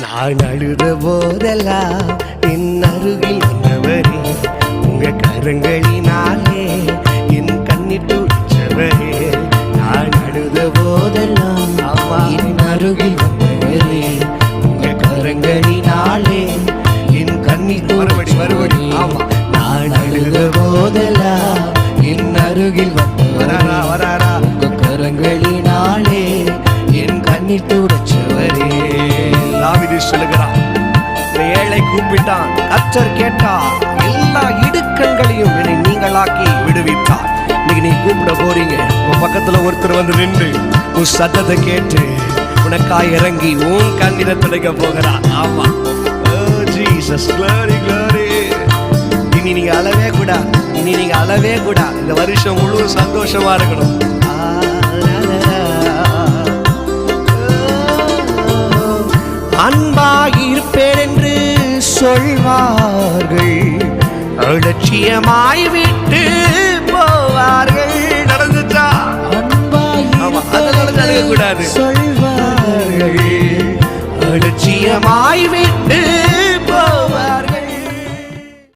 நான் அழுத போதெல்லாம் என் அருகில் வந்தவரே, உங்க கரங்களினாலே என் கண்ணீர் துடைச்சவரே. நான் அழுத போதெல்லாம் என் அருகில் வந்தவரே, உங்க கரங்களினாலே என் கண்ணீர் மறுபடி. ஆமா, நான் அழுத போதெல்லாம் என் அருகில் வராரா உங்க கரங்களினாலே என் கண்ணீர் துடைச்சவரே. தாவீது சொல்லுகிறான், ஏழை கூப்பிட்டான், கர்த்தர் கேட்டார், எல்லா இடுக்கண்களையும் என்னை நீங்களாக்கி விடுவித்தார். இன்னைக்கு நீ கூப்பிட போறீங்க, உன் பக்கத்துல ஒருத்தர் வந்து நின்று உன் சத்தத்தை கேட்டு உனக்காய் இறங்கி உன் கண்ணீரை துடைக்க போகிறார். ஆமா, ஜீசஸ், glory glory. இனி நீங்க அழவே கூட இந்த வருஷம் முழு சந்தோஷமா இருக்கணும். அன்பாயிருப்பேன் என்று சொல்வார்கள், அலட்சியமாய் விட்டு